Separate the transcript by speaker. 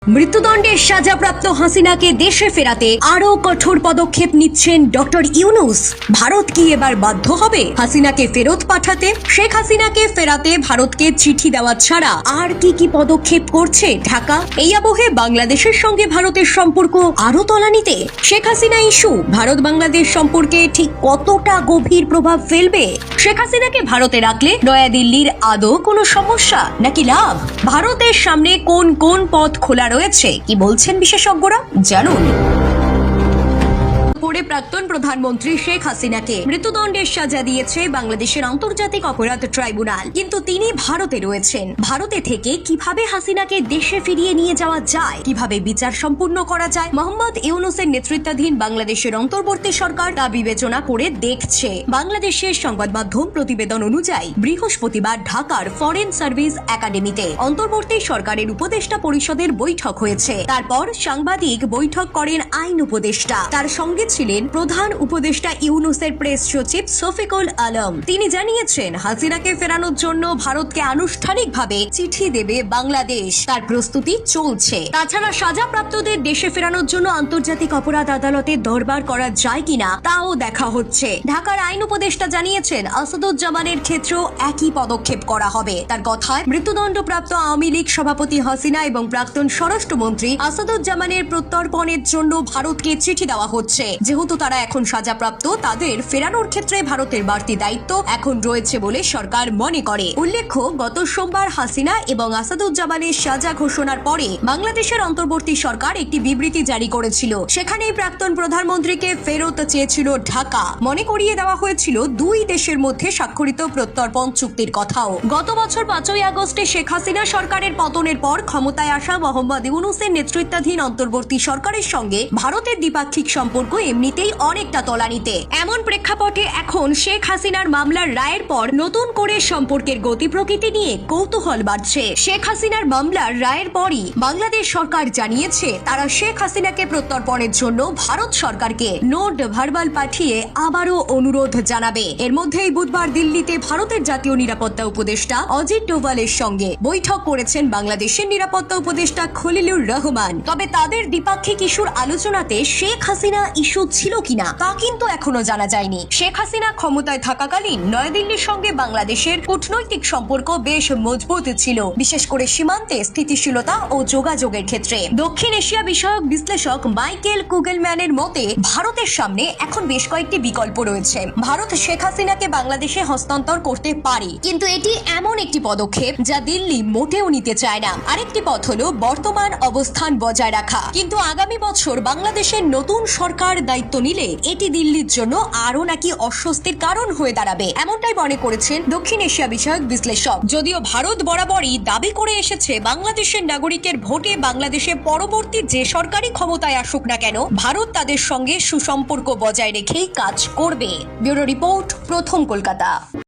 Speaker 1: মৃত্যুদণ্ডের সাজাপ্রাপ্ত হাসিনাকে দেশে ফেরাতে আরো কঠোর পদক্ষেপ নিচ্ছেন ডক্টর ইউনূস। ভারত কি এবার বাধ্য হবে হাসিনাকে ফেরত পাঠাতে? শেখ হাসিনাকে ফেরাতে ভারতকে চিঠি দেওয়া ছাড়া আর কি পদক্ষেপ করছে ঢাকা? এই আবহে বাংলাদেশের সঙ্গে ভারতের সম্পর্ক আরো তলানিতে। শেখ হাসিনা ইস্যু ভারত বাংলাদেশ সম্পর্কে ঠিক কতটা গভীর প্রভাব ফেলবে? শেখ হাসিনাকে ভারতে রাখলে নয়াদিল্লির আদৌ কোনো সমস্যা নাকি লাভ? ভারতের সামনে কোন কোন পথ খোলা রয়েছে, কি বলছেন বিশেষজ্ঞরা জানুন। প্রাক্তন প্রধানমন্ত্রী শেখ হাসিনাকে মৃত্যুদণ্ডের সাজা দিয়েছে বাংলাদেশের আন্তর্জাতিক অপরাধ ট্রাইব্যুনাল, কিন্তু তিনি ভারতে রয়েছেন। ভারতে থেকে কিভাবে হাসিনাকে দেশে ফিরিয়ে নিয়ে যাওয়া যায়, কিভাবে বিচার সম্পূর্ণ করা যায়, মোহাম্মদ ইউনূসের নেতৃত্বাধীন বাংলাদেশের অন্তর্বর্তী সরকার তা বিবেচনা করে দেখছে। বাংলাদেশের সংবাদ মাধ্যম প্রতিবেদন অনুযায়ী বৃহস্পতিবার ঢাকার ফরেন সার্ভিস একাডেমিতে অন্তর্বর্তী সরকারের উপদেষ্টা পরিষদের বৈঠক হয়েছে। তারপর সাংবাদিক বৈঠক করেন আইন উপদেষ্টা। তার সঙ্গে ছিলেন প্রধান উপদেষ্টা ইউনূসের প্রেস সচিব শফিকুল আলম। তিনি জানিয়েছেন, হাসিনাকে ফেরানোর জন্য ভারতকে আনুষ্ঠানিকভাবে চিঠি দেবে বাংলাদেশ, তার প্রস্তুতি চলছে। তাছাড়া সাজাপ্রাপ্তদের দেশে ফেরানোর জন্য আন্তর্জাতিক অপরাধ আদালতে দরবার করা যায় কিনা তাও দেখা হচ্ছে। ঢাকার আইন উপদেষ্টা জানিয়েছেন, আসাদুজ্জামানের ক্ষেত্রেও একই পদক্ষেপ করা হবে। তার কথায়, মৃত্যুদণ্ডপ্রাপ্ত আওয়ামী লীগ সভাপতি হাসিনা এবং প্রাক্তন স্বরাষ্ট্রমন্ত্রী আসাদুজ্জামানের প্রত্যর্পণের জন্য ভারতকে চিঠি দেওয়া হচ্ছে। যেহেতু তারা এখন সাজাপ্রাপ্ত, তাদের ফেরানোর ক্ষেত্রে ভারতের বাড়তি দায়িত্ব এখন রয়েছে বলে সরকার মনে করে। উল্লেখ্য, গত সোমবার হাসিনা এবং আসাদুজ্জামানের সাজা ঘোষণার পরে বাংলাদেশের অন্তর্বর্তী সরকার একটি বিবৃতি জারি করেছিল। সেখানেই প্রাক্তন প্রধানমন্ত্রীকে ফেরত চেয়েছিল ঢাকা। মনে করিয়ে দেওয়া হয়েছিল দুই দেশের মধ্যে স্বাক্ষরিত প্রত্যর্পণ চুক্তির কথাও। গত বছর 5ই আগস্টে শেখ হাসিনা সরকারের পতনের পর ক্ষমতায় আসা মোহাম্মদ ইউনূসের নেতৃত্বাধীন অন্তর্বর্তী সরকারের সঙ্গে ভারতের দ্বিপাক্ষিক সম্পর্ক এমনিতেই অনেকটা তলানিতে। এমন প্রেক্ষাপটে এখন শেখ হাসিনার মামলার রায়ের পর নতুন করে সম্পর্কের গতি প্রকৃতি নিয়ে কৌতূহল বাড়ছে। শেখ হাসিনার মামলার রায়ের পরই বাংলাদেশ সরকার জানিয়েছে, তারা শেখ হাসিনাকে প্রত্যর্পণের জন্য ভারত সরকারকে নোট ভার্বাল পাঠিয়ে আবারও অনুরোধ জানাবে। এর মধ্যেই বুধবার দিল্লিতে ভারতের জাতীয় নিরাপত্তা উপদেষ্টা অজিত ডোভালের সঙ্গে বৈঠক করেছেন বাংলাদেশের নিরাপত্তা উপদেষ্টা খলিলুর রহমান। তবে তাদের দ্বিপাক্ষিক ইস্যুর আলোচনাতে শেখ হাসিনা ইস্যু ছিল কিনা তা কিন্তু এখনো জানা যায়নি। শেখ হাসিনা ক্ষমতায় থাকাকালীন নয়াদিল্লির সঙ্গে বাংলাদেশের কূটনৈতিক সম্পর্ক বেশ মজবুত ছিল, বিশেষ করে সীমান্তে স্থিতিশীলতা ও যোগাযোগের ক্ষেত্রে। দক্ষিণ এশিয়া বিষয়ক বিশ্লেষক মাইকেল কুগেলম্যানের মতে, ভারতের সামনে এখন বেশ কয়েকটি বিকল্প রয়েছে। ভারত শেখ হাসিনাকে বাংলাদেশে হস্তান্তর করতে পারে, কিন্তু এটি এমন একটি পদক্ষেপ যা দিল্লি মোটেও নিতে চায় না। আরেকটি পথ হলো বর্তমান অবস্থান বজায় রাখা, কিন্তু আগামী বছর বাংলাদেশের নতুন সরকার দায়িত্ব নিলে এটি দিল্লির জন্য আরো নাকি অস্বস্তির কারণ হয়ে দাঁড়াবে, এমনটাই মনে করেছেন দক্ষিণ এশিয়া বিষয়ক বিশ্লেষক। যদিও ভারত বরাবরই দাবি করে এসেছে, বাংলাদেশের নাগরিকের ভোটে বাংলাদেশে পরবর্তী যে সরকারি ক্ষমতায় আসুক না কেন, ভারত তাদের সঙ্গে সুসম্পর্ক বজায় রেখেই কাজ করবে। ব্যুরো রিপোর্ট, প্রথম কলকাতা।